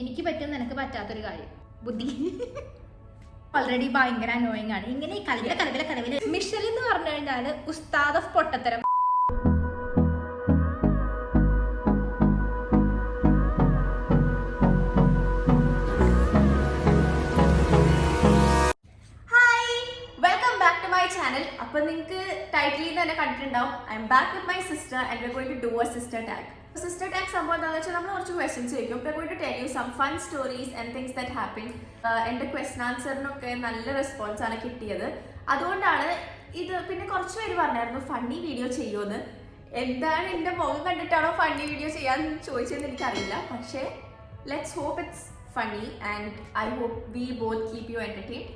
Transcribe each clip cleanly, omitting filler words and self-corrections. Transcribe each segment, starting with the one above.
എനിക്ക് പറ്റും നിനക്ക് പറ്റാത്തൊരു കാര്യം ബുദ്ധി ഓൾറെഡി ഭയങ്കര അനോയിങ് ആണ്. ഇങ്ങനെ കലവില മിഷൽ എന്ന് പറഞ്ഞു കഴിഞ്ഞാൽ ഉസ്താദ് ഓഫ് പൊട്ടത്തരം. അപ്പോൾ നിങ്ങൾക്ക് ടൈറ്റിലിൽ തന്നെ കണ്ടിട്ടുണ്ടാവും, I'm back with my sister and we are going to do a sister tag. Sister tag സംഭവം എന്താണെന്ന് വെച്ചാൽ നമ്മൾ കുറച്ച് ക്വസ്റ്റ്യൻസ് ചോദിക്കും. We are going to tell you some fun stories and things that happen. എൻ്റെ question ആൻസറിനൊക്കെ നല്ല response ആണ് കിട്ടിയത്. അതുകൊണ്ടാണ് ഇത്. പിന്നെ കുറച്ച് പേര് പറഞ്ഞായിരുന്നു ഫണ്ണി വീഡിയോ ചെയ്യുമെന്ന്. എന്താണ് എൻ്റെ മുഖം കണ്ടിട്ടാണോ ഫണ്ണി വീഡിയോ ചെയ്യാൻ ചോദിച്ചതെന്ന് എനിക്കറിയില്ല. പക്ഷേ let's hope it's funny and I hope we both keep you entertain.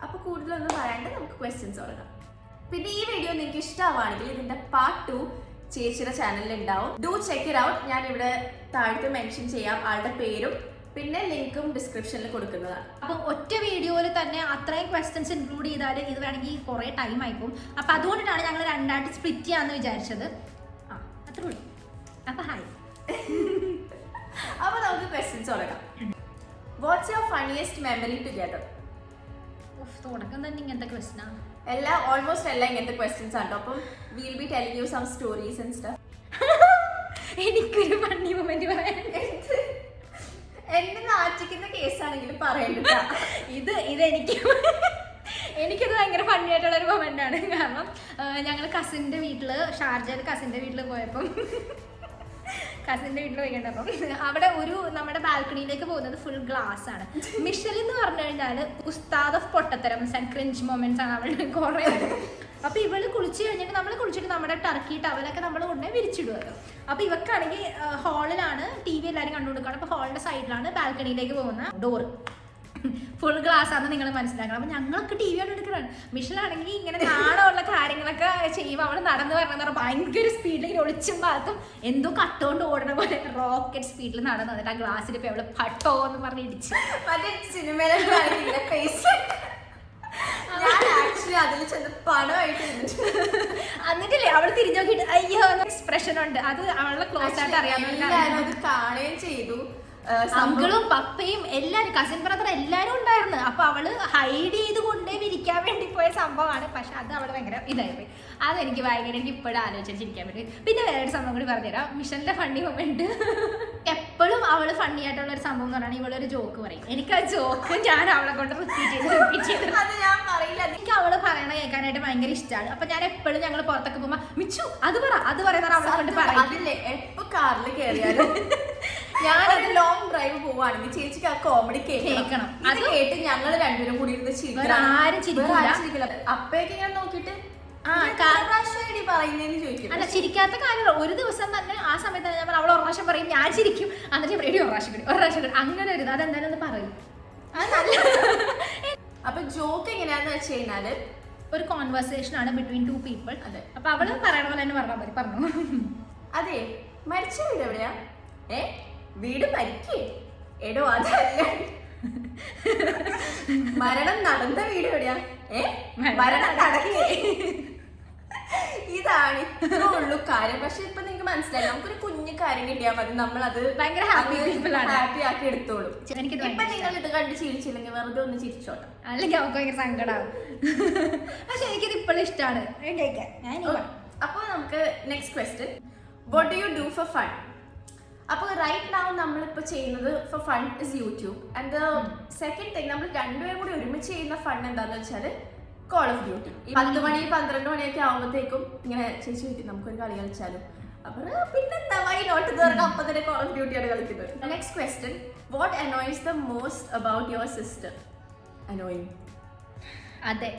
അപ്പോൾ കൂടുതലൊന്നും പറയാണ്ട് നമുക്ക് ക്വസ്റ്റ്യൻസ് തുടങ്ങാം. പിന്നെ ഈ വീഡിയോ നിങ്ങൾക്ക് ഇഷ്ടമാണെങ്കിൽ ഇതിൻ്റെ പാർട്ട് 2 ചേച്ചിയുടെ ചാനലിൽ ഉണ്ടാവും. Do check it out. ഞാനിവിടെ താഴത്ത് മെൻഷൻ ചെയ്യാം ആളുടെ പേരും പിന്നെ ലിങ്കും ഡിസ്ക്രിപ്ഷനിൽ കൊടുക്കുന്നതാണ്. അപ്പം ഒറ്റ വീഡിയോയിൽ തന്നെ അത്രയും ക്വസ്റ്റ്യൻസ് ഇൻക്ലൂഡ് ചെയ്താൽ ഇത് വേണമെങ്കിൽ കുറേ ടൈം ആയിപ്പോവും. അപ്പം അതുകൊണ്ടിട്ടാണ് ഞങ്ങൾ രണ്ടായിട്ട് സ്പ്ലിറ്റ് ചെയ്യാമെന്ന് വിചാരിച്ചത്. അത്രേ ഉള്ളൂ. അപ്പം ഹായ്. അപ്പോൾ നമുക്ക് ക്വസ്റ്റ്യൻസ് തുടങ്ങാം. What's your funniest memory together? തുടക്കം തന്നെ ഇങ്ങനത്തെ ക്വസ്റ്റ്യനാണ്. ഓൾമോസ്റ്റ് എല്ലാം ഇങ്ങനത്തെ ക്വസ്റ്റ്യൻസ് ആണ്. അപ്പം will be telling you some stories and stuff. എനിക്കൊരു ഫണ്ണി മൊമെന്റ് പറയാൻ. എന്നെ നാട്ടിക്കുന്ന കേസാണെങ്കിലും പറയണ്ട. എനിക്കത് ഭയങ്കര ഫണ്ണി ആയിട്ടുള്ള ഒരു മൊമെന്റ് ആണ്. കാരണം ഞങ്ങൾ കസിൻ്റെ വീട്ടിൽ, ഷാർജയിൽ കസിൻ്റെ വീട്ടിൽ പോയപ്പം കസിൻ്റെ വീട്ടിൽ പോയിക്കണ്ടപ്പം അവിടെ നമ്മുടെ ബാൽക്കണിയിലേക്ക് പോകുന്നത് ഫുൾ ഗ്ലാസ് ആണ്. മിഷൽ എന്ന് പറഞ്ഞു കഴിഞ്ഞാൽ ഉസ്താദ് ഓഫ് പൊട്ടത്തരം ആൻഡ് ക്രിഞ്ച് മൊമെന്റ്സ് ആണ് അവളുടെ കുറേ. അപ്പോൾ ഇവള് കുളിച്ച് കഴിഞ്ഞിട്ട് നമ്മൾ കുളിച്ചിട്ട് നമ്മുടെ ടർക്കി ടവലൊക്കെ നമ്മൾ കൊണ്ടുപോയി വിരിച്ചിടുമല്ലോ. അപ്പോൾ ഇവക്കാണെങ്കിൽ ഹാളിലാണ് TV എല്ലാവരും കണ്ടുകൊടുക്കുകയാണ്. അപ്പോൾ ഹാളിൻ്റെ സൈഡിലാണ് ബാൽക്കണിയിലേക്ക് പോകുന്ന ഡോറ്. ഫുൾ ഗ്ലാസ് ആണെന്ന് നിങ്ങൾ മനസ്സിലാക്കണം. അപ്പോൾ ഞങ്ങളൊക്കെ TV കണ്ടെടുക്കണം. മിഷലാണെങ്കിൽ ഇങ്ങനെ നാണമുള്ള കാര്യങ്ങളൊക്കെ ചെയ്യുമ്പോൾ അവൾ നടന്നു വരണമെന്ന് പറഞ്ഞാൽ ഭയങ്കര സ്പീഡിൽ ഇങ്ങനെ ഒളിച്ചും ഭാഗത്തും എന്തോ കട്ടുകൊണ്ട് ഓടണ പോലെ റോക്കറ്റ് സ്പീഡിൽ നടന്നു വന്നിട്ട് ആ ഗ്ലാസ്സിൽ ഇപ്പോൾ അവള് പട്ടോ എന്ന് പറഞ്ഞ് ഇടിച്ച്. മറ്റേ സിനിമയിലൊക്കെ അതിൽ ചെന്ന് പണമായിട്ട് എന്നിട്ടില്ലേ അവൾ തിരിഞ്ഞു നോക്കിയിട്ട് അയ്യോ എക്സ്പ്രഷൻ ഉണ്ട്. അത് അവളുടെ ക്ലോസ് ആയിട്ട് അറിയാവുന്ന അത് കാണുകയും ചെയ്തു. അങ്കിളും പപ്പയും എല്ലാരും, കസിൻ ബ്രദർ എല്ലാരും ഉണ്ടായിരുന്നു. അപ്പൊ അവള് ഹൈഡ് ചെയ്ത് കൊണ്ടേ വിരിക്കാൻ വേണ്ടി പോയ സംഭവമാണ്. പക്ഷെ അത് അവള് ഭയങ്കര ഇതായിപ്പോയി. അതെനിക്ക് ഭയങ്കര, എനിക്ക് ഇപ്പോഴും ആലോചിച്ചിരിക്കാൻ പറ്റും. പിന്നെ വേറൊരു സംഭവം കൂടി പറഞ്ഞുതരാം. മിഷന്റെ ഫണ്ണി മൊമെന്റ്. എപ്പോഴും അവള് ഫണ്ണി ആയിട്ടുള്ള ഒരു സംഭവം എന്ന് പറഞ്ഞാൽ ഇവളൊരു ജോക്ക് പറയും. എനിക്ക് ആ ജോക്ക് ഞാൻ അവളെ കൊണ്ട് റിപ്പീറ്റ് ചെയ്ത് അത് ഞാൻ പറയില്ല. എനിക്ക് അവള് പറയണ കേൾക്കാനായിട്ട് ഭയങ്കര ഇഷ്ടമാണ്. അപ്പൊ ഞാൻ എപ്പോഴും ഞങ്ങൾ പുറത്തൊക്കെ പോകുമ്പോ മിച്ചു അത് പറയുന്ന അവളെ കൊണ്ട് പറയും. അതില്ലേ എപ്പോ കാറിൽ കയറിയാലും ഞാനൊരു ലോങ് ഡ്രൈവ് പോവാണെങ്കിൽ ചേച്ചിക്ക് ആ കോമഡി കേൾക്കണം. അത് കേട്ട് ഞങ്ങൾ രണ്ടുപേരും കൂടി ഇരുന്ന് ചിരിക്കില്ല. അപ്പയൊക്കെ ഞാൻ നോക്കിയിട്ട് അല്ല ചിരിക്കാത്ത കാര്യമല്ല. ഒരു ദിവസം തന്നെ ആ സമയത്ത് ഞാൻ അവൾ ഒരു പ്രാവശ്യം പറയും, ഞാൻ ചിരിക്കും. എന്നിട്ട് റെഡി ഒരു പ്രാവശ്യം അങ്ങനെ ഒരു അതെന്തായാലും ഒന്ന് പറയും. അപ്പൊ ജോക്ക് എങ്ങനെയാന്ന് വെച്ച് കഴിഞ്ഞാല് ഒരു കോൺവെർസേഷൻ ആണ് ബിറ്റ്വീൻ 2 people. അതെ. അപ്പൊ അവള് പറയണ പോലെ തന്നെ പറഞ്ഞാൽ മതി. പറഞ്ഞു അതെ മരിച്ച വീട് എവിടെയാ? വീട് മരിക്കേ എടോ അതല്ല. മരണം നടന്ന വീട് എവിടെയാ? മരണം നടക്കേ. ഇതാണ് ഇത്രേ ഉള്ളൂ കാര്യം. പക്ഷെ ഇപ്പൊ നിങ്ങൾക്ക് മനസ്സിലായി, നമുക്കൊരു കുഞ്ഞു കാര്യം കിട്ടിയാൽ മതി, നമ്മളത് ഭയങ്കര ഹാപ്പി ആക്കി എടുത്തോളൂ. ഇപ്പൊ നിങ്ങൾ ഇത് കണ്ട് ചിരിച്ചില്ലെങ്കിൽ വെറുതെ ഒന്ന് ചിരിച്ചോട്ടെ, അല്ലെങ്കിൽ അവർക്ക് ഭയങ്കര സങ്കടമാവും. പക്ഷെ എനിക്കിത് ഇപ്പോഴും ഇഷ്ടമാണ്. അപ്പൊ നമുക്ക് next question, what do you do for fun? അപ്പോൾ റൈറ്റ് നൗ നമ്മളിപ്പോൾ ചെയ്യുന്നത് for fun is YouTube. And the second thing, നമ്മൾ രണ്ടുപേരും കൂടി ഒരുമിച്ച് ചെയ്യുന്ന ഫൺ എന്താണെന്ന് വെച്ചാൽ കോൾ ഓഫ് ഡ്യൂട്ടി. 10 മണി 12 മണിയൊക്കെ ആകുമ്പോഴത്തേക്കും ഇങ്ങനെ ചേച്ചി ചോദിക്കും നമുക്കൊരു കളി കളിച്ചാലും. അപ്പോൾ പിന്നെന്താ നോട്ട് തീർക്കാം, അപ്പം തന്നെ കോൾ ഓഫ് ഡ്യൂട്ടിയാണ് കളിക്കുന്നത്. Next question, what annoys the most about your sister? Annoying. അതെ,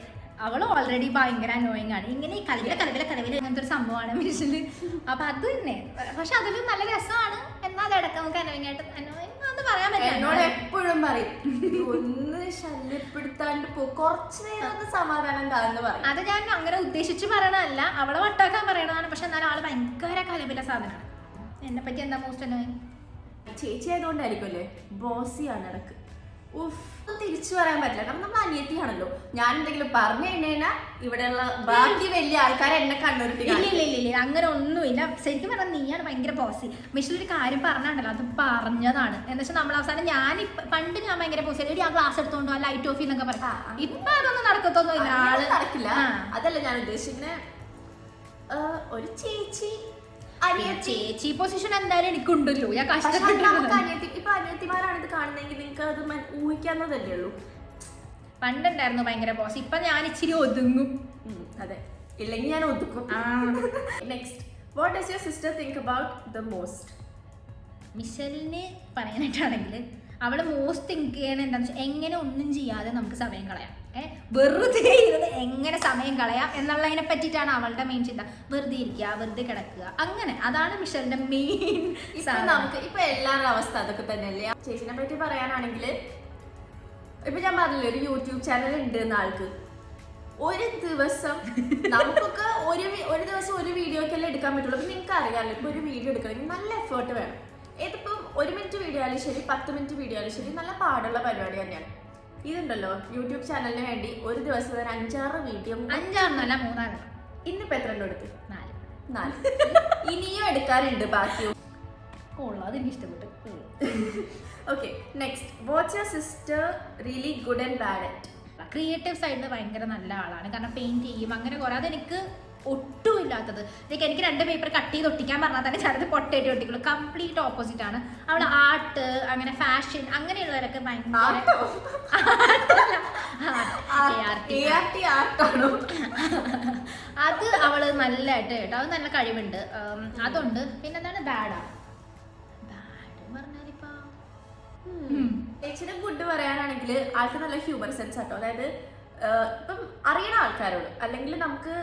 അവള് ഓൾറെഡി ഭയങ്കര അനോയിങ് ആണ്. ഇങ്ങനെ ഈ കലവില അങ്ങനത്തെ ഒരു സംഭവമാണ് മിഷല്. അപ്പൊ അത് തന്നെ. പക്ഷെ അതിലും നല്ല രസമാണ്. എന്നാൽ അടക്കം നമുക്ക് അനോയിങ് ആയിട്ട് അനോയിങ് എന്ന് പറയാൻ പറ്റില്ല. എന്നോട് എപ്പോഴും പറയും ഒന്ന് ശല്യപ്പെടുത്താണ്ട് പോ, കുറച്ചു നേരം ഒന്ന് സമാധാനം താന്ന് പറയും. അത് ഞാൻ അങ്ങനെ ഉദ്ദേശിച്ച് പറയണതല്ല, അവളെ വട്ടാക്കാൻ പറയണതാണ്. പക്ഷെ എന്നാലും ആള് ഭയങ്കര കലവില സാധനമാണ്. എന്നെ പറ്റി എന്താ മോസ്റ്റ് അനോയിങ്? ചേച്ചി ആയതുകൊണ്ടായിരിക്കും അല്ലേ, ബോസിയാണ് ഇടക്ക്. തിരിച്ചു പറയാൻ പറ്റില്ല, കാരണം നമ്മൾ അനിയത്തിയാണല്ലോ. ഞാൻ എന്തെങ്കിലും പറഞ്ഞു കഴിഞ്ഞാൽ ഇവിടെയുള്ള ബാക്കി വലിയ ആൾക്കാരെ എന്നെ കണ്ണുരുട്ടി. ഇല്ല അങ്ങനെ ഒന്നുമില്ല. ശരിക്കും പറഞ്ഞാൽ നീയാണ് ഭയങ്കര പോസി. മിഷൽ ഒരു കാര്യം പറഞ്ഞാണ്ടല്ലോ, അത് പറഞ്ഞതാണ്. എന്ന് വെച്ചാൽ നമ്മൾ അവസാനം പണ്ട് ഞാൻ ഭയങ്കര പോസി, ആ ഗ്ലാസ് എടുത്തോണ്ടോ ലൈറ്റ് ഓഫ് എന്നൊക്കെ പറയാം. ഇപ്പൊ അതൊന്നും നടക്കത്തൊന്നുമില്ല, ആള് നടക്കില്ല. അതല്ല ഞാൻ ഉദ്ദേശിക്കുന്നത്, ഒരു ചേച്ചി ചേച്ചി പൊസിഷൻ എന്തായാലും എനിക്കുണ്ടല്ലോ. ഞാൻ ഇപ്പൊ അനിയത്തിമാരാണ് ഇത് കാണുന്നെങ്കിൽ നിങ്ങൾക്ക് അത് ഊഹിക്കാവുന്നതല്ലേ ഉള്ളൂ. പണ്ടുണ്ടായിരുന്നു ഭയങ്കര ബോസ്, ഇപ്പൊ ഞാൻ ഇച്ചിരി ഒതുങ്ങും. അതെ, ഇല്ലെങ്കിൽ ഞാൻ ഒതുക്കും. Next, what does your sister think about the most? മിഷലിന് പറയാനായിട്ടാണെങ്കിൽ അവള് മോസ്റ്റ് തിങ്ക് ചെയ്യണ എന്താണെന്ന് വെച്ചാൽ എങ്ങനെ ഒന്നും ചെയ്യാതെ നമുക്ക് സമയം കളയാം. വെറുതെ ഇരുന്ന് എങ്ങനെ സമയം കളയാം എന്നുള്ളതിനെ പറ്റിയിട്ടാണ് അവളുടെ മെയിൻ ചിന്ത. വെറുതെ ഇരിക്കുക, വെറുതെ കിടക്കുക, അങ്ങനെ. അതാണ് മിഷലിന്റെ മെയിൻ. നമുക്ക് ഇപ്പൊ എല്ലാവരുടെ അവസ്ഥ അതൊക്കെ തന്നെയല്ലേ. ചേച്ചിനെ പറ്റി പറയാനാണെങ്കിൽ ഇപ്പൊ ഞാൻ പറഞ്ഞില്ലേ, ഒരു യൂട്യൂബ് ചാനൽ ഉണ്ട് എന്ന ആൾക്ക്. ഒരു ദിവസം നമുക്കൊക്കെ ഒരു ദിവസം ഒരു വീഡിയോക്കെല്ലാം എടുക്കാൻ പറ്റുള്ളൂ. അപ്പൊ നിങ്ങൾക്ക് അറിയാമല്ലോ, ഇപ്പൊ ഒരു വീഡിയോ എടുക്കണമെങ്കിൽ നല്ല എഫേർട്ട് വേണം. ഇതിപ്പം 1 മിനിറ്റ് വീഡിയോ ആയാലും ശരി, 10 മിനിറ്റ് വീഡിയോ ആയാലും ശരി, നല്ല പാടുള്ള പരിപാടി തന്നെയാണ്. ഇതുണ്ടല്ലോ, യൂട്യൂബ് ചാനലിന് വേണ്ടി ഒരു ദിവസം 5-6 വീഡിയോ, 5-6 3 ഇന്നിപ്പോ എത്ര എണ്ണം എടുത്ത്? 4. 4 ഇനിയും എടുക്കാറുണ്ട് ബാക്കി. അതെനിക്ക് ഇഷ്ടപ്പെട്ടു. Okay, next, what's your sister really good and bad at? Creative സൈഡിൽ ഭയങ്കര നല്ല ആളാണ്, കാരണം പെയിന്റ് ചെയ്യും അങ്ങനെ കുറെ. അതെനിക്ക് ഒട്ടും ഇല്ലാത്തത്. എനിക്ക് 2 പേപ്പർ കട്ട് ചെയ്ത് ഒട്ടിക്കാൻ പറഞ്ഞാൽ തന്നെ ചിലത് പൊട്ടേറ്റ് ഒട്ടിക്കുള്ളൂ. കംപ്ലീറ്റ് ഓപ്പോസിറ്റ് ആണ് അവൾ. ആർട്ട്, അങ്ങനെ ഫാഷൻ, അങ്ങനെയുള്ളവരൊക്കെ ഭയങ്കര അത് അവള് നല്ലതായിട്ട് കേട്ടോ, അത് നല്ല കഴിവുണ്ട്, അതുണ്ട്. പിന്നെന്താണ് ബാഡ് പറഞ്ഞാലിപ്പോ ചേച്ചിയുടെ ഗുഡ് പറയാനാണെങ്കിൽ ആൾക്ക് നല്ല ഹ്യൂമർ സെൻസ് ആട്ടോ. അതായത് ഇപ്പം അറിയണ ആൾക്കാരോട്, അല്ലെങ്കിൽ നമുക്ക്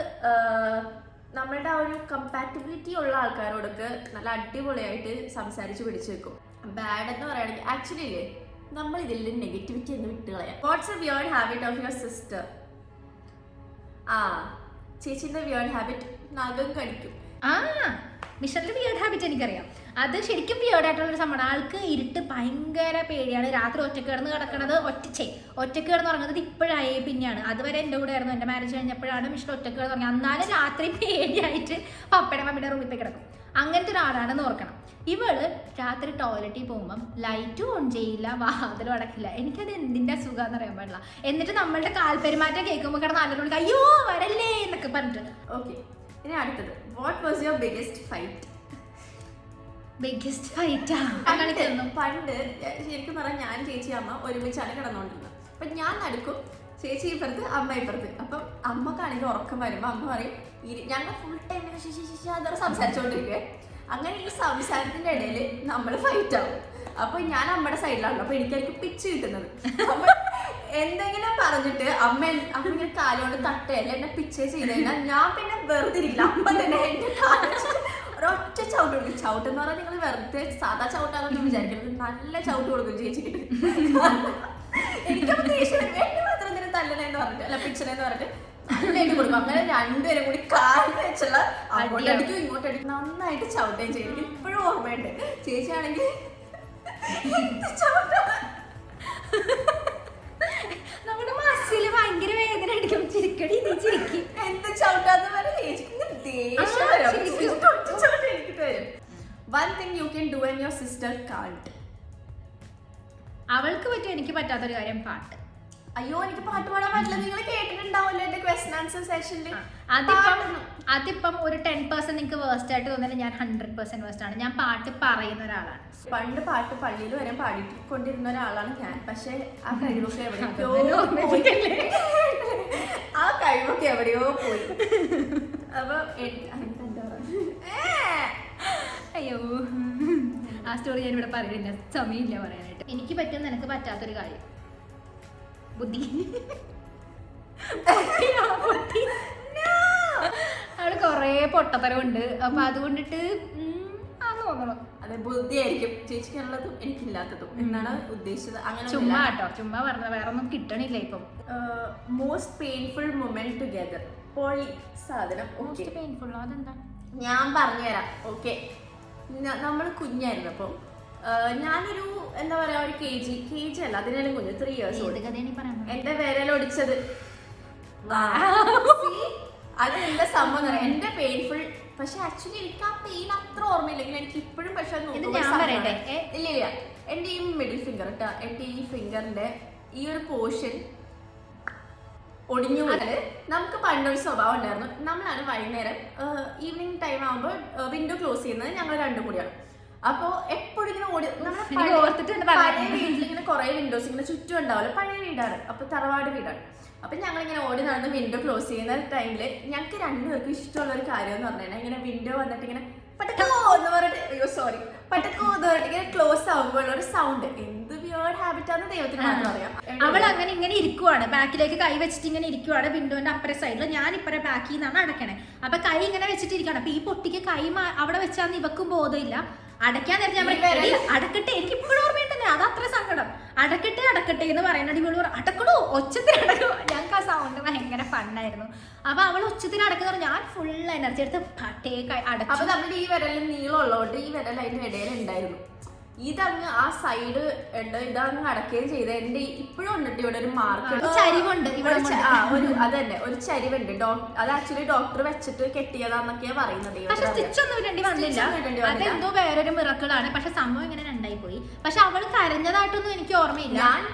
നമ്മളുടെ ആ ഒരു കമ്പാറ്റബിലിറ്റി ഉള്ള ആൾക്കാരോടൊക്കെ നല്ല അടിപൊളിയായിട്ട് സംസാരിച്ച് പിടിച്ചു വെക്കും. ബാഡ് എന്ന് പറയുകയാണെങ്കിൽ ആക്ച്വലി ഇല്ലേ, നമ്മൾ ഇതിൽ നെഗറ്റിവിറ്റി എന്ന് വിട്ട് കളയാം. What's a weird habit of your sister? ചേച്ചിന്റെ വിയേർഡ് ഹാബിറ്റ് നഖം കടിക്കും. മിഷലിന്റെ വിയേർഡ് ഹാബിറ്റ് എനിക്കറിയാം. അത് ശരിക്കും വിയേർഡായിട്ടുള്ളൊരു സംഭവമാണ്. ആൾക്ക് ഇരുട്ട് ഭയങ്കര പേടിയാണ്. രാത്രി ഒറ്റക്ക് കിടന്ന് കിടക്കണത്, ഒറ്റക്ക് കിടന്ന് ഉറങ്ങുന്നത് ഇപ്പോഴായി പിന്നെയാണ്. അതുവരെ എൻ്റെ കൂടെ ആയിരുന്നു. എൻ്റെ മാരേജ് കഴിഞ്ഞപ്പോഴാണ് മിഷൽ ഒറ്റക്ക് കിടന്ന് ഉറങ്ങി. എന്നാലും രാത്രി പേടിയായിട്ട് പപ്പയുടെ മമ്മിയുടെ റൂമിൽ പോയി കിടക്കും. അങ്ങനത്തെ ഒരാളാണെന്ന് ഓർക്കണം. ഇവള് രാത്രി ടോയ്ലറ്റിൽ പോകുമ്പം ലൈറ്റും ഓൺ ചെയ്യില്ല, വാതിലും അടക്കില്ല. എനിക്കത് എന്തിൻ്റെ അസുഖം അറിയാൻ പാടില്ല. എന്നിട്ട് നമ്മളുടെ കാൽപെരുമാറ്റം കേൾക്കുമ്പോൾ കിടന്ന് ആളുകൾ അയ്യോ വരല്ലേ എന്നൊക്കെ പറഞ്ഞിട്ട്. ഓക്കെ, ഇനി അടുത്തത്, what was your biggest fight? Biggest ഫൈറ്റാ? പണ്ട് ശരിക്കും പറഞ്ഞാൽ ഞാൻ ചേച്ചി അമ്മ ഒരുമിച്ചാണ് കിടന്നുകൊണ്ടിരുന്നത്. അപ്പൊ ഞാൻ നടക്കും, ചേച്ചി ഇപ്പുറത്ത്, അമ്മ ഇപ്പുറത്ത്. അപ്പം അമ്മക്കാണെങ്കിൽ ഉറക്കം വരുമ്പോൾ അമ്മ പറയും, ഞങ്ങൾ ഫുൾ ടൈം അതോടെ സംസാരിച്ചുകൊണ്ടിരിക്കുവേ. അങ്ങനെ ഈ സംസാരത്തിന്റെ ഇടയിൽ നമ്മൾ ഫൈറ്റ് ആവും. അപ്പൊ ഞാൻ അമ്മയുടെ സൈഡിലാണല്ലോ, അപ്പൊ എനിക്കായിരിക്കും പിച്ച് കിട്ടുന്നത്. അപ്പൊ എന്തെങ്കിലും പറഞ്ഞിട്ട് അമ്മ ഇങ്ങനെ കാലുകൊണ്ട് തട്ടയല്ല എന്നെ പിച്ചേ ചെയ്ത് കഴിഞ്ഞാൽ ഞാൻ പിന്നെ വെറുതെ ഇരിക്കില്ല. അമ്മ തന്നെ എന്റെ ഒരൊറ്റ ചവിട്ട് കൊടുക്കും. ചവിട്ടെന്ന് പറഞ്ഞാൽ നിങ്ങൾ വെറുതെ സാധാ ചവിട്ടാന്നൊന്നും വിചാരിക്കരുത്, നല്ല ചവിട്ട് കൊടുക്കും ചേച്ചിക്കിട്ട്. എനിക്കപ്പോൾ ദേഷ്യം എന്നെ മാത്രം എന്തിനും തല്ലണേന്ന് പറഞ്ഞിട്ട്, അല്ല പിച്ചണേന്ന് പറഞ്ഞിട്ട് നന്നായിട്ട് കൊടുക്കും. അങ്ങനെ 2 പേരും കൂടി കാലിൽ വെച്ചുള്ള അങ്ങോട്ടടിക്കും ഇങ്ങോട്ടടിക്കും നന്നായിട്ട് ചവിട്ടുകയും ചെയ്യും. എനിക്ക് ഇപ്പോഴും ഓർമ്മയുണ്ട്. ചേച്ചിയാണെങ്കിൽ നമ്മുടെ മനസ്സില് ഭയങ്കര വേദന അടിക്കും. ചിരിക്കടി ചിരിക്കും, എന്ത് ചവിട്ടാന്ന് പറഞ്ഞ ചേച്ചിക്ക് ദേഷ്യം വരും. One thing you can do and your sister can't? അവൾക്ക് പറ്റും, എനിക്ക് പറ്റാത്തൊരു കാര്യം പാട്ട്. അയ്യോ, എനിക്ക് പാട്ട് പാടാൻ പറ്റില്ല. നിങ്ങൾ കേട്ടിട്ടുണ്ടാവില്ല എന്റെ ക്വസ്റ്റൻ ആൻസർ സെഷനിൽ. അതിപ്പം ഒരു 10% നിങ്ങൾക്ക് വേസ്റ്റ് ആയിട്ട് തോന്നില്ല. ഞാൻ 100% വേസ്റ്റ് ആണ്. ഞാൻ പാട്ട് പറയുന്ന ഒരാളാണ്. പണ്ട് പാട്ട് പള്ളിയിൽ വരെ പാടിക്കൊണ്ടിരുന്ന ഒരാളാണ് ഞാൻ. പക്ഷെ ആ കഴിവൊക്കെ എവിടെയോ പോയി. അപ്പൊ അയ്യോ, ആ സ്റ്റോറി ഞാൻ ഇവിടെ പറയുന്നില്ല, സമയമില്ല പറയാനായിട്ട്. എനിക്ക് പറ്റും, നിനക്ക് പറ്റാത്തൊരു കാര്യം ബുദ്ധി. അവള് കൊറേ പൊട്ടത്തരമുണ്ട്. അപ്പൊ അതുകൊണ്ടിട്ട് തോന്നണം. അതെ, ബുദ്ധിയായിരിക്കും ചേച്ചിക്കുള്ളതും എനിക്കില്ലാത്തതും എന്നാണ് ഉദ്ദേശിച്ചത്. അങ്ങനെ ചുമ്മാ കേട്ടോ, ചുമ്മാ പറഞ്ഞത്, വേറെ ഒന്നും കിട്ടണില്ല ഇപ്പം. Most painful moment together? പൊളി സാധനം. മോസ്റ്റ് പെയിൻഫുൾ അതെന്താ? ഞാൻ പറഞ്ഞുതരാം. ഓക്കെ, നമ്മൾ കുഞ്ഞായിരുന്നു. അപ്പം ഞാനൊരു എന്താ പറയാ ഒരു KG അല്ല അതിനാലും കുഞ്ഞു 3 years old. എന്റെ വിരലൊടിച്ചത് അത് എന്താ സംഭവം എന്റെ പെയിൻഫുൾ. പക്ഷെ ആക്ച്വലി എനിക്ക് ആ പെയിൻ അത്ര ഓർമ്മയില്ലെങ്കിൽ എനിക്ക് ഇപ്പോഴും പക്ഷെ ഇല്ല എന്റെ ഈ മിഡിൽ ഫിംഗർ കേട്ടോ, എന്റെ ഈ ഫിംഗറിന്റെ ഈ ഒരു പോർഷൻ ഒടിഞ്ഞു പോയാല് നമുക്ക് പണ്ടൊരു സ്വഭാവം ഉണ്ടായിരുന്നു. നമ്മളാണ് വൈകുന്നേരം ഈവനിങ് ടൈം ആകുമ്പോൾ വിൻഡോ ക്ലോസ് ചെയ്യുന്നത് ഞങ്ങൾ രണ്ടും കൂടിയാണ്. അപ്പൊ എപ്പോഴും ഇങ്ങനെ ഓടി നമ്മുടെ പഴയ വീട്ടിൽ ഇങ്ങനെ കുറെ വിൻഡോസ് ഇങ്ങനെ ചുറ്റും ഉണ്ടാവില്ല, പഴയ വീടാണ്, അപ്പൊ തറവാട് വീടാണ്. അപ്പൊ ഞങ്ങൾ ഇങ്ങനെ ഓടി നടന്ന് വിൻഡോ ക്ലോസ് ചെയ്യുന്ന ടൈമില് ഞങ്ങൾക്ക് രണ്ടുപേർക്കും ഇഷ്ടമുള്ള ഒരു കാര്യം എന്ന് പറഞ്ഞു കഴിഞ്ഞാൽ ഇങ്ങനെ വിൻഡോ വന്നിട്ട് ഇങ്ങനെ പട്ടക്കോ എന്ന് പറഞ്ഞിട്ട് പട്ടക്കോ എന്ന് പറഞ്ഞിട്ട് ഇങ്ങനെ ക്ലോസ് ആകുമ്പോൾ ഒരു സൗണ്ട്. എന്ത് വിയേർഡ് ഹാബിറ്റാന്ന് ദൈവത്തിന് മാത്രം അറിയാം. അവൾ അങ്ങനെ ഇങ്ങനെ ഇരിക്കുവാണ്, ബാക്കിലേക്ക് കൈ വെച്ചിട്ട് ഇങ്ങനെ ഇരിക്കുവാണ് വിൻഡോന്റെ അപ്പുറ സൈഡിൽ, ഞാൻ ഇപ്പറ ബാക്കിൽ നിന്നാണ് അടക്കണേ. അപ്പൊ കൈ ഇങ്ങനെ വെച്ചിട്ടിരിക്കണം. അപ്പൊ ഈ പൊട്ടിക്ക് കൈ അവിടെ വെച്ചാൽ ഇവക്കും ബോധമില്ല. അടയ്ക്കാൻ നേരത്തെ അടക്കട്ടെ, എനിക്ക് ഇപ്പോഴും ഓർമ്മയുണ്ടല്ലേ, അത് അത്ര സങ്കടം. അടക്കട്ടെ എന്ന് പറയുന്നത് ഇവള് അടക്കണോ, ഒച്ചത്തിൽ അടക്കണോ. ഞങ്ങൾക്ക് ആ സൗണ്ട് ഭയങ്കര ഫണ്ണായിരുന്നു. അപ്പൊ അവൾ ഒച്ചത്തിൽ അടക്കുന്ന ഞാൻ ഫുൾ എനർജി എടുത്ത് പട്ടേക്ക് അടച്ചു. അപ്പൊ നമ്മുടെ ഈ വിരലിൽ നീളമുള്ളതുകൊണ്ട് ഈ വിരൽ അതിന്റെ ഇടയിൽ ഉണ്ടായിരുന്നു. ഇതങ്ങ് ആ സൈഡ് ഉണ്ട്, ഇതങ്ങ് അടക്കുകയും ചെയ്ത് എന്റെ ഇപ്പോഴും ഉണ്ട് ഇവിടെ ഒരു മാർക്ക്, ചരിവുണ്ട് അതന്നെ ഒരു ചരിവുണ്ട്. അത് ആക്ച്വലി ഡോക്ടർ വെച്ചിട്ട് കെട്ടിയതാന്നൊക്കെയാ പറയുന്നത്. പക്ഷെ സ്റ്റിച്ചൊന്നും ഇടേണ്ടി വന്നില്ല, അതെന്തോ വേറൊരു മിറക്കിളാണ്. പക്ഷെ സംഭവം ഇങ്ങനെ രണ്ടായി പോയി. പക്ഷെ അവൾ കരഞ്ഞതായിട്ടൊന്നും എനിക്ക് ഓർമ്മയില്ല.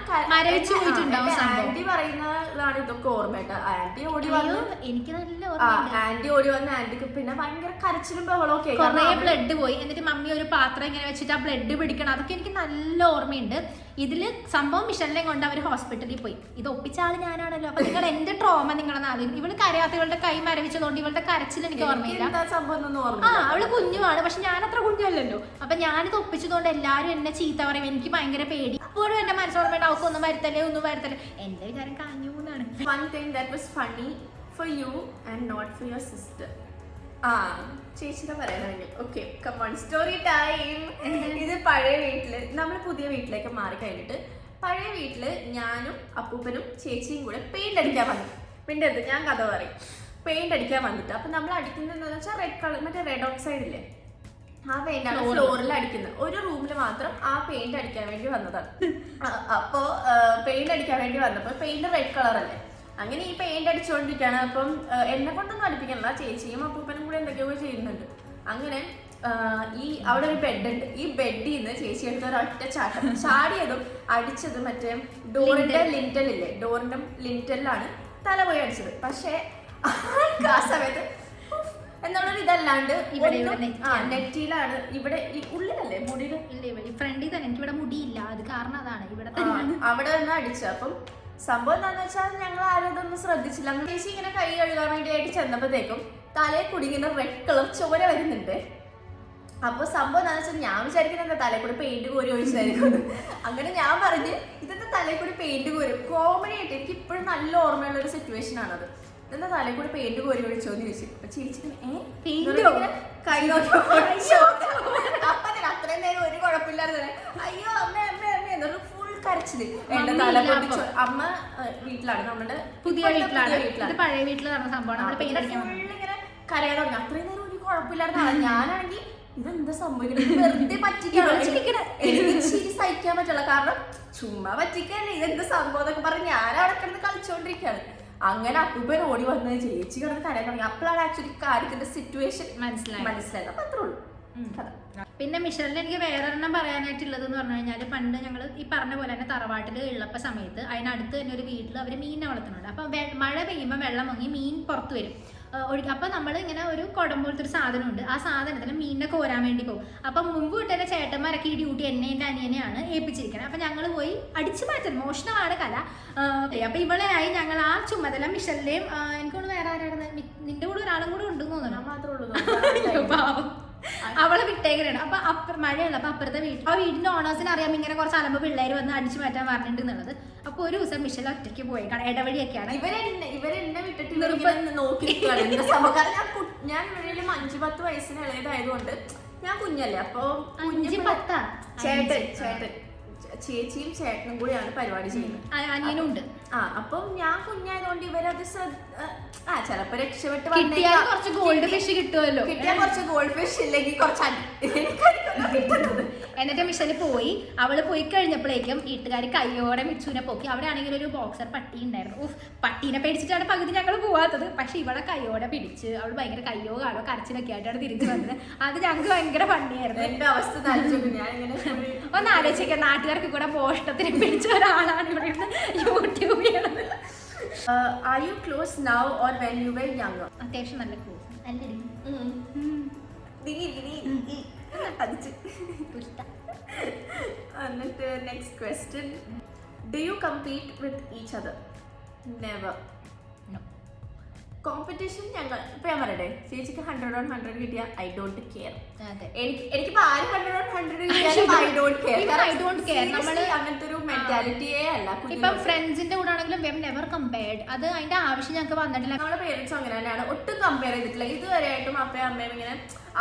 മരവിച്ചു പോയിട്ടുണ്ടാവും. ആന്റി പറയുന്നതാണ് ഇതൊക്കെ ഓർമ്മ. ആന്റി ഓടി വന്നു, എനിക്ക് നല്ല ഓർമ്മ. ആന്റി ഓടി വന്ന് ആന്റിക്ക് പിന്നെ ഭയങ്കര കരച്ചിലും ബഹളമൊക്കെ, കുറെ ബ്ലഡ് പോയി. എന്നിട്ട് മമ്മി ഒരു പാത്രം ഇങ്ങനെ വെച്ചിട്ട് ആ ബ്ലഡ് പിടിക്കണം. അതൊക്കെ എനിക്ക് നല്ല ഓർമ്മയുണ്ട്. ഇതില് സംഭവം മിഷലിനെ കൊണ്ട് അവർ ഹോസ്പിറ്റലിൽ പോയി. ഇത് ഒപ്പിച്ച ആള് ഞാനാണല്ലോ. അപ്പൊ നിങ്ങൾ എന്റെ ട്രോമ നിങ്ങളെന്ന് ആദ്യം. ഇവള് കരയാത്ത, ഇവളുടെ കൈ മരവിച്ചതുകൊണ്ട് ഇവളുടെ കരച്ചിൽ എനിക്ക് ഓർമ്മയില്ല. അവള് കുഞ്ഞുമാണ്, പക്ഷെ ഞാൻ അത്ര കുഞ്ഞല്ലല്ലോ. അപ്പൊ ഞാനിത് ഒപ്പിച്ചതുകൊണ്ട് എല്ലാരും എന്നെ ചീത്ത പറയും. എനിക്ക് ഭയങ്കര പേടി. അപ്പോഴും എന്റെ മനസ്സോർമ്മയുണ്ട് അവക്കൊന്നും വരുത്തല്ലേ, ഒന്നും വരുത്തല്ലേ. എന്റെ വിചാരം കാഞ്ഞു എന്നാണ്. One thing that was funny for you and not for your sister. ചേച്ചിയുടെ പറയാനാണെങ്കിൽ ഓക്കെ കമോൺ സ്റ്റോറി ടൈം. ഇത് പഴയ വീട്ടില്, നമ്മൾ പുതിയ വീട്ടിലേക്ക് മാറി കഴിഞ്ഞിട്ട് പഴയ വീട്ടില് ഞാനും അപ്പൂപ്പനും ചേച്ചിയും കൂടെ പെയിന്റ് അടിക്കാൻ വന്നു. പിന്നെ ഞാൻ കഥ പറയും. പെയിന്റ് അടിക്കാൻ വന്നിട്ട് അപ്പൊ നമ്മൾ അടിക്കുന്നത് എന്താണെന്ന് വെച്ചാൽ റെഡ് കളർ, മറ്റേ റെഡ് ഓക്സൈഡ് ഇല്ലേ, ആ പെയിന്റ് ആണ് ഫ്ലോറിൽ അടിക്കുന്നത്. ഒരു റൂമിൽ മാത്രം ആ പെയിന്റ് അടിക്കാൻ വേണ്ടി വന്നതാണ്. അപ്പോ പെയിന്റ് അടിക്കാൻ വേണ്ടി വന്നപ്പോ പെയിന്റ് റെഡ് കളർ അല്ലേ, അങ്ങനെ ഈ പെയിന്റ് അടിച്ചുകൊണ്ടിരിക്കുകയാണ്. അപ്പം എന്നെ കൊണ്ടൊന്നും അടുപ്പിക്കണ്ട, ചേച്ചിയും അപ്പൂപ്പനും കൂടെ എന്തൊക്കെയോ ചെയ്യുന്നുണ്ട്. അങ്ങനെ ഈ അവിടെ ഒരു ബെഡ് ഉണ്ട്. ഈ ബെഡിൽ നിന്ന് ചേച്ചി എടുത്ത ഒരൊറ്റ ചാട്ടം, ചാടിയതും അടിച്ചത് മറ്റേ ഡോറിന്റെ ലിന്റൽ ഇല്ലേ, ഡോറിന്റെ ലിന്റലിലാണ് തല പോയി അടിച്ചത്. പക്ഷെ ആ സമയത്ത് എന്നുള്ളൊരു ഇതല്ലാണ്ട് നെറ്റിയിലാണ്, ഇവിടെ ഈ ഉള്ളിലല്ലേ മുടിയില് ഫ്രണ്ടിൽ തന്നെ. എനിക്ക് ഇവിടെ മുടിയില്ല, അത് കാരണം അതാണ് ഇവിടെ അവിടെ നിന്ന് അടിച്ചത്. അപ്പം സംഭവം എന്താന്ന് വെച്ചാൽ ഞങ്ങൾ ആരും ഇതൊന്നും ശ്രദ്ധിച്ചില്ല. ചേച്ചി ഇങ്ങനെ കൈ കഴുകാൻ വേണ്ടിയായിട്ട് ചെന്നപ്പോഴത്തേക്കും തലയെ കൂടി ഇങ്ങനെ റെഡ് കളർ ചോര വരുന്നുണ്ട്. അപ്പൊ സംഭവം എന്താണെന്ന് വെച്ചാൽ ഞാൻ വിചാരിക്കുന്നത് എന്താ തലയിൽ കൂടി പെയിന്റ് കോരി ഒഴിച്ചായിരിക്കും. അങ്ങനെ ഞാൻ പറഞ്ഞ് ഇതെന്താ തലയിൽ കൂടി പെയിന്റ് കോരും. കോമഡി ആയിട്ട് എനിക്ക് ഇപ്പോഴും നല്ല ഓർമ്മയുള്ള ഒരു സിറ്റുവേഷൻ ആണത്. എന്താ തലയിൽ കൂടി പെയിന്റ് കോരി ഒഴിച്ചോന്ന് ചോദിച്ചു. അപ്പൊ ചേച്ചി കൈ നോക്കി അത്രയും നേരം ഒരു കുഴപ്പമില്ലാതെ അയ്യോ അമ്മ അമ്മ അമ്മ എന്നൊരു ഫുൾ കരച്ചില്. എന്റെ തല പൊട്ടിച്ചു. അമ്മ വീട്ടിലാണ്, നമ്മുടെ പുതിയ വീട്ടിലാണ്, പഴയ വീട്ടിൽ നടന്ന സംഭവം. ഇങ്ങനെ കരയാൻ തുടങ്ങി. അത്രയും നേരം ഒരു കുഴപ്പമില്ലായിരുന്നു. ഞാനാണെങ്കിൽ ഇതെന്താ സംഭവിക്കുന്നത്, വെറുതെ പറ്റിക്കാൻ എനിക്ക് ചിരി സഹിക്കാൻ പറ്റില്ല. കാരണം ചുമ്മാ പറ്റിക്കല്ലേ, ഇതെന്താ സംഭവം എന്നൊക്കെ പറഞ്ഞ് ഞാൻ അവിടെ കിടന്ന് കളിച്ചോണ്ടിരിക്കുകയാണ്. അങ്ങനെ അപ്പൂപ്പൻ ഓടി വന്ന് ചേച്ചി കിടന്ന് കരയാൻ തുടങ്ങി. അപ്പോഴാണ് ആക്ച്വലി കാര്യത്തിന്റെ സിറ്റുവേഷൻ മനസ്സിലായത്. അപ്പൊ അത്രേ ഉള്ളൂ. പിന്നെ മിഷലിന് എനിക്ക് വേറൊരെണ്ണം പറയാനായിട്ടുള്ളത് എന്ന് പറഞ്ഞു കഴിഞ്ഞാൽ, പണ്ട് ഞങ്ങൾ ഈ പറഞ്ഞ പോലെ തന്നെ തറവാട്ടിൽ ഉള്ളപ്പോൾ സമയത്ത് അതിനടുത്ത് തന്നെ ഒരു വീട്ടിൽ അവർ മീനിനെ വളർത്തുന്നുണ്ട്. അപ്പം മഴ പെയ്യുമ്പോൾ വെള്ളം മുങ്ങി മീൻ പുറത്ത് വരും ഒഴുകി. അപ്പം നമ്മൾ ഇങ്ങനെ ഒരു കുടം പോലത്തെ ഒരു സാധനമുണ്ട്, ആ സാധനത്തിൽ മീനിനെ കോരാൻ വേണ്ടി പോകും. അപ്പം മുമ്പ് വിട്ടെ ചേട്ടന്മാരൊക്കെ ഈ ഡ്യൂട്ടി എന്നെ എൻ്റെ അനിയനെയാണ് ഏൽപ്പിച്ചിരിക്കുന്നത്. അപ്പം ഞങ്ങൾ പോയി അടിച്ചു മാറ്റും, മോഷണമാണ് കല. അപ്പം ഇവളെയായി ഞങ്ങൾ ആ ചുമതല മിഷലിൻ്റെയും എനിക്കൊണ്ട് വേറെ ആരാണ്, നിന്റെ കൂടെ ഒരാളും കൂടെ ഉണ്ടെന്ന് തോന്നുന്നു, മാത്രമേ ഉള്ളൂ പാവം, അവളെ വിട്ടേക്കലാണ്. അപ്പൊ മഴയുള്ള അപ്പൊ അപ്പുറത്തെ വീട്ടിൽ ആ വീടിന്റെ ഓണേഴ്സിന് അറിയാം ഇങ്ങനെ കുറച്ച് അലമ്പ് പിള്ളേർ വന്ന് അടിച്ചു മാറ്റാൻ പറഞ്ഞിട്ടുണ്ട് എന്നുള്ളത്. അപ്പൊ ഒരു ദിവസം മിഷൽ ഒറ്റയ്ക്ക് പോയി, ഇടവഴിയൊക്കെയാണ്. ഇവരെന്നെ വിട്ടിട്ട് നോക്കി ഞാൻ ഇവരിലും 5-10 വയസ്സിന് ഇളയതായതുകൊണ്ട് ഞാൻ കുഞ്ഞല്ലേ. അപ്പൊ 5-10 ചേട്ടൻ ചേച്ചിയും ചേട്ടനും കൂടിയാണ് പരിപാടി ചെയ്യുന്നത്, അനിയനുണ്ട്. അപ്പം ഞാൻ കുഞ്ഞായതുകൊണ്ട് ഇവരത് ചിലപ്പോ രക്ഷപ്പെട്ട് കുറച്ച് ഗോൾഡ് ഫിഷ് കിട്ടുമല്ലോ, കിട്ടിയാൽ കുറച്ച് ഗോൾഡ് ഫിഷ് ഇല്ലെങ്കിൽ കുറച്ച് കിട്ടുന്നത് എന്നിട്ട് മിഷന് പോയി. അവള് പോയി കഴിഞ്ഞപ്പോഴേക്കും വീട്ടുകാർ കയ്യോടെ മിച്ചുവിനെ പോക്കി. അവിടെ ആണെങ്കിൽ ഒരു ബോക്സർ പട്ടി ഉണ്ടായിരുന്നു. ഉഫ്, പട്ടീനെ പേടിച്ചിട്ടാണ് പകുതി ഞങ്ങൾ പോവാത്തത്. പക്ഷെ ഇവളെ കയ്യോടെ പിടിച്ച് അവൾ ഭയങ്കര കയ്യോ കാലോ കരച്ചിലൊക്കെ ആയിട്ടാണ് തിരിച്ചു വന്നത്. അത് ഞങ്ങൾക്ക് ഭയങ്കര ഫണ്ണിയായിരുന്നു. എന്റെ അവസ്ഥ ഒന്ന് ആലോചിക്കാം, നാട്ടുകാർക്ക് കൂടെ പോഷ്ടത്തിന് പിടിച്ച ഒരാളാണ് ഇവിടെ യൂട്യൂബ് ചെയ്യണത്. Are you close now or when you were younger? അത്യാവശ്യം നല്ല ക്ലോസ് അല്ലടി. എന്നിട്ട് next question, do you compete with each other? Never. Competition ഞങ്ങൾ ഇപ്പൊ ഞാൻ പറയട്ടെ, ചേച്ചിക്ക് 100 on 100 കിട്ടിയ ഐ ഡോണ്ട് കെയർ. എനിക്കിപ്പോ 100 on 100 ഐ ഡോണ്ട് കെയർ. അങ്ങനത്തെ ഒരു മെന്റാലിറ്റിയേ അല്ല. ഇപ്പം ഫ്രണ്ട്സിന്റെ കൂടെ ആണെങ്കിലും വി ഹാവ് നെവർ കമ്പയർഡ്. അത് അതിന്റെ ആവശ്യം ഞങ്ങൾക്ക് വന്നിട്ടില്ല. നമ്മുടെ പേരൻസ് അങ്ങനെ തന്നെയാണ്, ഒട്ടും കമ്പയർ ചെയ്തിട്ടില്ല ഇതുവരെയായിട്ടും. അപ്പയും അമ്മയും ഇങ്ങനെ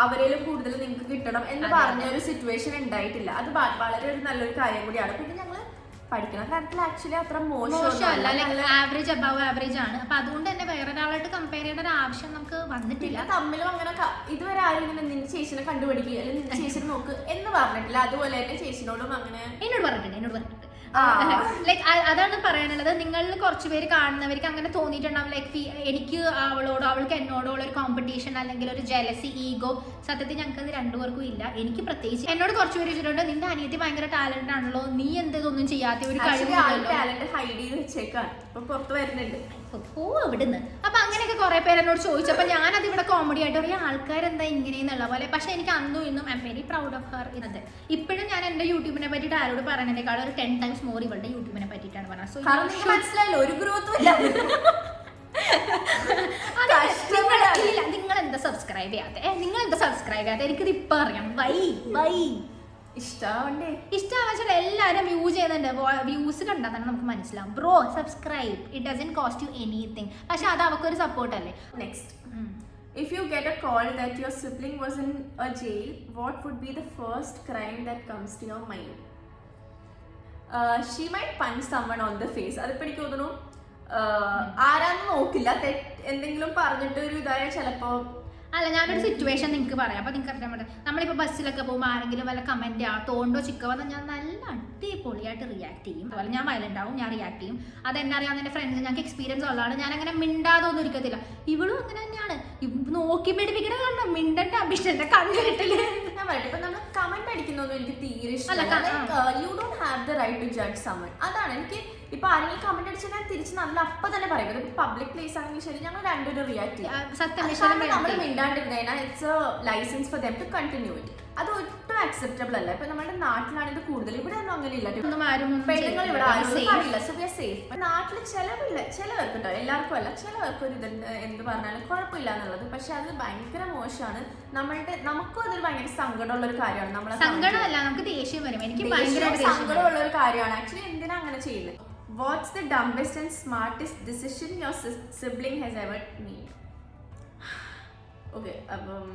അവരേലും കൂടുതൽ നിങ്ങൾക്ക് കിട്ടണം എന്ന് പറഞ്ഞ ഒരു സിറ്റുവേഷൻ ഉണ്ടായിട്ടില്ല. അത് വളരെ ഒരു നല്ലൊരു കാര്യം കൂടിയാണ്. പിന്നെ ഞങ്ങള് പഠിക്കുന്ന കാര്യത്തിൽ ആക്ച്വലി അത്ര മോശമല്ല, ആവറേജ് അബവ് ആവറേജ് ആണ്. അപ്പൊ അതുകൊണ്ട് തന്നെ വേറെ ഒരാളായിട്ട് കമ്പയർ ചെയ്യേണ്ട ഒരു ആവശ്യം നമുക്ക് വന്നിട്ടില്ല. തമ്മിലും അങ്ങനെ ഇതുവരെ ആരും ഇങ്ങനെ നിന്റെ ചേച്ചിനെ കണ്ടുപിടിക്കുക അല്ലെങ്കിൽ നിന്റെ ചേച്ചിനെ നോക്ക് എന്ന് പറഞ്ഞിട്ടില്ല. അതുപോലെ തന്നെ ചേച്ചിനോടും അങ്ങനെ എന്നോട് പറഞ്ഞിട്ടുണ്ട്. ലൈക്ക് അതാണ് പറയാനുള്ളത്. നിങ്ങളിൽ കുറച്ച് പേര് കാണുന്നവർക്ക് അങ്ങനെ തോന്നിയിട്ടുണ്ടാവും ലൈക്ക് എനിക്ക് അവളോടോ അവൾക്ക് എന്നോടോ ഉള്ള ഒരു കോമ്പറ്റീഷൻ അല്ലെങ്കിൽ ഒരു ജലസി, ഈഗോ. സത്യത്തിൽ ഞങ്ങൾക്ക് അത് രണ്ടുപേർക്കും ഇല്ല. എനിക്ക് പ്രത്യേകിച്ച് എന്നോട് കുറച്ച് പേര് വെച്ചിട്ടുണ്ട്, നിന്റെ അനിയത്തി ഭയങ്കര ടാലന്റ് ആണല്ലോ, നീ എന്തൊന്നും ചെയ്യാത്ത ഒരു ടാലന്റ് ഹൈഡ് ചെയ്ത് വെച്ചേക്കാണ്, ഇപ്പൊ പുറത്ത് വരുന്നുണ്ട്. ഓ അവിടുന്ന്. അപ്പൊ അങ്ങനെയൊക്കെ കുറെ പേര് എന്നോട് ചോദിച്ചപ്പോ ഞാനത് ഇവിടെ കോമഡി ആയിട്ട് പറയാം, ആൾക്കാരെന്താ ഇങ്ങനെയെന്നുള്ള പോലെ. പക്ഷെ എനിക്ക് അന്നും ഇന്നും I am very proud of her. ഇന്നത് ഇപ്പോഴും ഞാൻ എന്റെ യൂട്യൂബിനെ പറ്റിയിട്ട് ആരോട് പറയുന്നതിനേക്കാളും ഒരു 10 times more ഇവളുടെ യൂട്യൂബിനെ പറ്റിയിട്ടാണ് പറഞ്ഞത്. സോ മനസ്സിലായല്ലോ, ഒരു ഗ്രോത്തും ഇല്ല. നിങ്ങൾ എന്താ സബ്സ്ക്രൈബ് ചെയ്യാത്ത എനിക്കിത് ഇപ്പൊ അറിയാം. വൈ ഇഷ്ടമാവാൻ എല്ലാവരും വ്യൂസ് ചെയ്യുന്നുണ്ട്. വ്യൂസ് കണ്ടാൽ തന്നെ നമുക്ക് മനസ്സിലാവും. Bro subscribe, it doesn't cost you anything. പക്ഷെ അത് അവർക്കൊരു സപ്പോർട്ട് അല്ലേ. Next, if you get a call that your sibling was in a jail, what would be the first crime that comes to your mind? She might punch someone on the face. അതിപ്പോ എനിക്ക് തോന്നുന്നു ആരാന്ന് നോക്കില്ല, എന്തെങ്കിലും പറഞ്ഞിട്ട് ഒരു ഇതായ ചിലപ്പോ. അല്ല, ഞാനൊരു സിറ്റുവേഷൻ നിങ്ങൾക്ക് പറയാം. അപ്പൊ നിങ്ങൾക്ക് അറിയാൻ പറ്റും, നമ്മളിപ്പോൾ ബസ്സിലൊക്കെ പോകുമ്പോൾ ആരെങ്കിലും വല്ല കമന്റ് തോണ്ടോ ചിക്കോ വന്നാൽ ഞാൻ നല്ല അടിപൊളിയായിട്ട് റിയാക്ട് ചെയ്യും. അതുപോലെ ഞാൻ വയലന്റ് ആവും, ഞാൻ റിയാക്ട് ചെയ്യും. അതെന്നെ അറിയാവുന്ന എൻ്റെ ഫ്രണ്ട്സ്, ഞങ്ങൾക്ക് എക്സ്പീരിയൻസ് ഉള്ളതാണ്. ഞാൻ അങ്ങനെ മിണ്ടാതെ ഒന്നും ഇരിക്കത്തില്ല. ഇവളും അങ്ങനെ തന്നെയാണ്, നോക്കി പിടിപ്പിക്കണ കണ്ടോ, മിണ്ടന്റെ അഭിഷന്റെ കണ്ടിട്ടില്ല. ഞാൻ പറയട്ടെ, ഇപ്പൊ നമ്മൾ കമന്റ് അടിക്കുന്നൊന്നും എനിക്ക് തീരെ ഇഷ്ടമല്ല. You don't have the right to judge someone. അതാണ് എനിക്ക്. ഇപ്പൊ ആരെങ്കിലും കമന്റ് അടിച്ചാൽ ഞാൻ തിരിച്ച് നമ്മൾ അപ്പൊ തന്നെ പറയും. ഇപ്പൊ പബ്ലിക് പ്ലേസ് ആണെങ്കിൽ ശരി, ഞങ്ങൾ രണ്ടുപേരും റിയാക്ട് ചെയ്യും. നമ്മൾ മിണ്ടാണ്ടിരുന്നേനാ it's a licence for them to continue it. അത് ഒട്ടും അക്സെപ്റ്റബിൾ അല്ല. ഇപ്പൊ നമ്മുടെ നാട്ടിലാണ് ഇത് കൂടുതൽ. ഇവിടെ ഒന്നും അങ്ങനെ ഇല്ല, പെണ്ണുങ്ങൾ ഇവിടെ അറിയില്ല. So we R safe. നാട്ടില് ചിലവർക്ക് ഉണ്ടാവും, എല്ലാവർക്കും അല്ല, ചിലവർക്ക് ഒരു ഇതുണ്ട്, എന്ത് പറഞ്ഞാലും കുഴപ്പമില്ല എന്നുള്ളത്. പക്ഷെ അത് ഭയങ്കര മോശമാണ്. നമുക്കും അതൊരു ഭയങ്കര സങ്കടമുള്ള ഒരു കാര്യമാണ്. നമ്മളെ സങ്കടമല്ല, നമുക്ക് ദേഷ്യം വരും. എനിക്ക് ഭയങ്കര സങ്കടമുള്ള ഒരു കാര്യമാണ് ആക്ച്വലി. എന്തിനാ അങ്ങനെ ചെയ്യുന്നത്? What's the dumbest and smartest decision your sibling has ever made? Okay, അപ്പം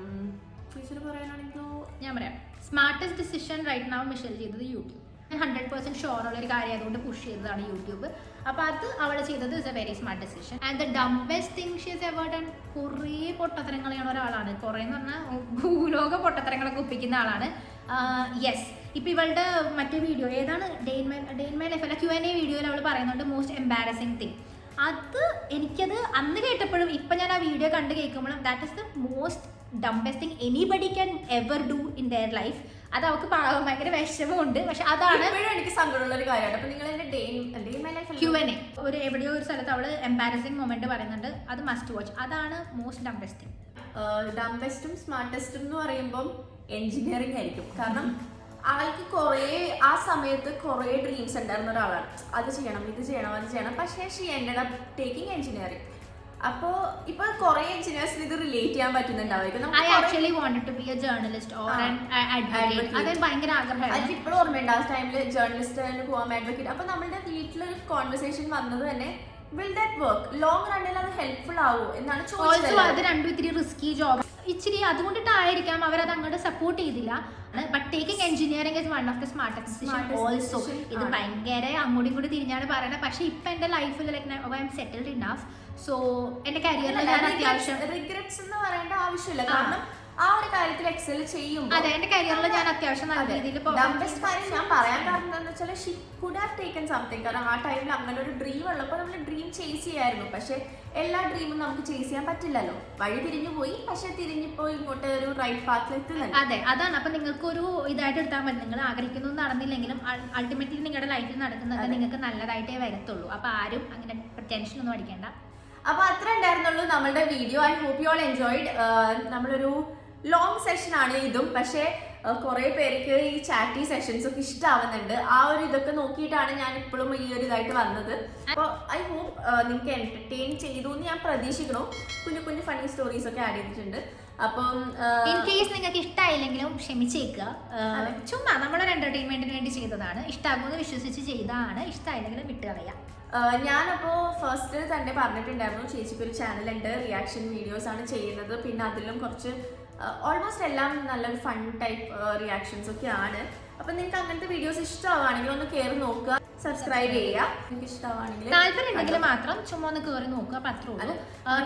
ടീച്ചർ പറയാനാണെങ്കിൽ ഞാൻ പറയാം. Smartest decision right now Michelle ചെയ്തത് യൂട്യൂബ്. 100% ഷുവർ ഉള്ള ഒരു കാര്യം അതുകൊണ്ട് പുഷ് ചെയ്തതാണ് യൂട്യൂബ്. അപ്പോൾ അത് അവൾ ചെയ്തത് is A very smart decision. And the dumbest thing she is ever done. കുറേ പൊട്ടത്തരങ്ങൾ ചെയ്യണ ഒരാളാണ്. കുറേ എന്ന് പറഞ്ഞാൽ ഭൂലോക പൊട്ടത്തരങ്ങളൊക്കെ ഒപ്പിക്കുന്ന ആളാണ്. യെസ്, ഇപ്പം ഇവളുടെ മറ്റേ വീഡിയോ ഏതാണ്, ഡേ ഇൻ മൈ ലൈഫ് അല്ല, Q&A വീഡിയോയിൽ അവൾ പറയുന്നുണ്ട് മോസ്റ്റ് എംബാരസിങ് തിങ്. അത് എനിക്കത് അന്ന് കേട്ടപ്പോഴും ഇപ്പം ഞാൻ ആ വീഡിയോ കണ്ട് കേൾക്കുമ്പോഴും that is the most dumbest thing anybody can ever do in their life. അത് അവൾക്ക് ഭയങ്കര വിഷമമുണ്ട്. പക്ഷെ അതാണ് എനിക്ക് സങ്കടമുള്ള ഒരു കാര്യമാണ്. അപ്പൊ നിങ്ങൾ Q&A ഒരു എവിടെയോ ഒരു സ്ഥലത്ത് അവള് എംബാരസിങ് മൊമെന്റ് പറയുന്നുണ്ട്. അത് മസ്റ്റ് വാച്ച്. അതാണ് മോസ്റ്റ് ഡംബസ്റ്റ് തിങ്. ഡംബസ്റ്റും സ്മാർട്ടസ്റ്റും എന്ന് പറയുമ്പോൾ എൻജിനീയറിംഗ് ആയിരിക്കും. കാരണം ആൾക്ക് ആ സമയത്ത് കുറേ ഡ്രീംസ് ഉണ്ടായിരുന്ന ഒരാളാണ്. അത് ചെയ്യണം, ഇത് ചെയ്യണം, അത് ചെയ്യണം. പക്ഷേ she ended up taking engineering. അപ്പോൾ ഇപ്പൊ കുറെ എഞ്ചിനീയേഴ്സിന് ഇത് റിലേറ്റ് ചെയ്യാൻ പറ്റുന്നുണ്ടാവും. I actually wanted to be a journalist or an advocate. അത് ഭയങ്കര ആഗ്രഹമാണ്. അത് ഇപ്പോഴും ഓർമ്മയുണ്ട്. ആ ടൈമിൽ ജേർണലിസ്റ്റ് പോകാൻ അഡ്വക്കേറ്റ്. അപ്പൊ നമ്മളുടെ വീട്ടിലൊരു കോൺവെർസേഷൻ വന്നത് തന്നെ വിൽ ദാറ്റ് വർക്ക് ലോങ് റണ്ണിൽ അത് ഹെൽപ്ഫുൾ ആവോ എന്നാണ് ചോദിച്ചത്. അത് രണ്ടും ഇത്തിരി റിസ്കി ജോബ്. ഇച്ചിരി അതുകൊണ്ടിട്ടായിരിക്കാം അവരത് അങ്ങോട്ട് സപ്പോർട്ട് ചെയ്തില്ല. But taking engineering is one of the smartest decision also. ഇത് ഭയങ്കര അങ്ങോട്ടും കൂടി തിരിഞ്ഞാണ് പറയുന്നത്. പക്ഷെ ഇപ്പൊ എന്റെ ലൈഫിൽ like I M settled enough. So എന്റെ കരിയറിൽ ഞാൻ അത്യാവശ്യം റിഗ്രറ്റ്സ് എന്ന് പറയേണ്ട ആവശ്യമില്ല. കാരണം ആ ഒരു കാര്യത്തിൽ എക്സൽ ചെയ്യുമ്പോൾ അതെ എന്റെ കരിയറിൽ ഞാൻ അത്യാവശ്യം നല്ല രീതിയിൽ ബെസ്റ്റ് കാര്യം ഞാൻ പറയാൻ കാരണം എന്താണെന്ന് വെച്ചാൽ she could have taken something. കാരണം ആ ടൈമിൽ അങ്ങനെ ഒരു ഡ്രീം ഉള്ളപ്പോൾ നമ്മൾ ഡ്രീം ചേസ് ചെയ്യായിരുന്നു. പക്ഷെ എല്ലാ ഡ്രീമും നമുക്ക് ചേസ് ചെയ്യാൻ പറ്റില്ലല്ലോ. വഴി തിരിഞ്ഞു പോയി, പക്ഷെ തിരിഞ്ഞിപ്പോ ഇങ്ങോട്ട് ഒരു റൈറ്റ് പാത്തിൽ എത്തുന്നുണ്ട്. അതെ അതാണ്. അപ്പൊ നിങ്ങൾക്ക് ഒരു ഇതായിട്ട് എടുത്താൽ മതി. നിങ്ങൾ ആഗ്രഹിക്കുന്നത് നടന്നില്ലെങ്കിലും അൾട്ടിമേറ്റ്ലി നിങ്ങളുടെ ലൈഫിൽ നടക്കുന്നത് നിങ്ങൾക്ക് നല്ലതായിട്ടേ വരത്തുള്ളൂ. അപ്പൊ ആരും അങ്ങനെ ടെൻഷൻ ഒന്നും അടിക്കേണ്ട. അപ്പൊ അത്ര ഉണ്ടായിരുന്നുള്ളൂ നമ്മളുടെ video. I hope you all enjoyed. നമ്മളൊരു ലോങ് സെഷൻ ആണ് ഇതും. പക്ഷേ കുറെ പേർക്ക് ഈ ചാറ്റി സെഷൻസ് ഒക്കെ ഇഷ്ടമാവുന്നുണ്ട്. ആ ഒരു ഇതൊക്കെ നോക്കിയിട്ടാണ് ഞാൻ ഇപ്പോഴും ഈ ഒരു ഇതായിട്ട് വന്നത്. അപ്പോൾ ഐ ഹോപ്പ് നിങ്ങൾക്ക് എന്റർടൈൻ ചെയ്തു എന്ന് ഞാൻ പ്രതീക്ഷിക്കണം. കുഞ്ഞു കുഞ്ഞു ഫണ്ണി സ്റ്റോറീസ് ഒക്കെ ആഡ് ചെയ്തിട്ടുണ്ട്. അപ്പം ഇൻ കേസ് നിങ്ങൾക്ക് ഇഷ്ടമായില്ലെങ്കിലും ക്ഷമിച്ചേക്കുക. ചുമ്മാ നമ്മളൊരു എന്റർടൈൻമെന്റിന് വേണ്ടി ചെയ്തതാണ്. ഇഷ്ടമാകുമെന്ന് വിശ്വസിച്ച് ചെയ്തതാണ്. ഇഷ്ടമായില്ലെങ്കിലും വിട്ടുകളയാം. ഞാനപ്പോൾ ഫസ്റ്റ് തന്നെ പറഞ്ഞിട്ടുണ്ടായിരുന്നു ചേച്ചിക്ക് ഒരു ചാനലുണ്ട്, റിയാക്ഷൻ വീഡിയോസ് ആണ് ചെയ്യുന്നത്. പിന്നെ അതിലും കുറച്ച് ഓൾമോസ്റ്റ് എല്ലാം നല്ലൊരു ഫൺ ടൈപ്പ് റിയാക്ഷൻസ് ഒക്കെ ആണ്. അപ്പം നിങ്ങൾക്ക് അങ്ങനത്തെ വീഡിയോസ് ഇഷ്ടമാവുകയാണെങ്കിൽ ഒന്ന് കയറി നോക്കുക, സബ്സ്ക്രൈബ് ചെയ്യുക. നിങ്ങൾക്ക് ഇഷ്ടമാണെങ്കിൽ താല്പര്യം ഉണ്ടെങ്കിൽ മാത്രം ചുമ്മാ ഒന്ന് കയറി നോക്കുക. അപ്പം അത്രേ ഉള്ളൂ.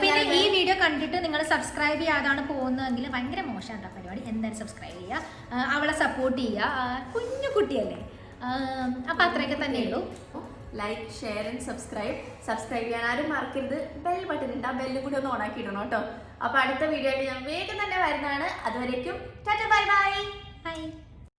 പിന്നെ ഈ വീഡിയോ കണ്ടിട്ട് നിങ്ങൾ സബ്സ്ക്രൈബ് ചെയ്യാതാണ് പോകുന്നതെങ്കിൽ ഭയങ്കര മോശമാണ് പരിപാടി. എന്തായാലും സബ്സ്ക്രൈബ് ചെയ്യുക, അവളെ സപ്പോർട്ട് ചെയ്യുക. കുഞ്ഞു കുട്ടിയല്ലേ. അപ്പം അത്രയൊക്കെ തന്നെ ഉള്ളൂ. ലൈക്ക്, ഷെയർ ആൻഡ് സബ്സ്ക്രൈബ് ചെയ്യാൻ ആരും മറക്കരുത്. ബെൽ ബട്ടൺ ഉണ്ട്, ആ ബെല്ലും കൂടി ഒന്ന് ഓണാക്കി ഇടണം കേട്ടോ. അപ്പോൾ അടുത്ത വീഡിയോ ആയിട്ട് ഞാൻ വേഗം തന്നെ വരുന്നതാണ്. അതുവരേക്കും ടാറ്റ, ബൈ ബൈ. ബൈ.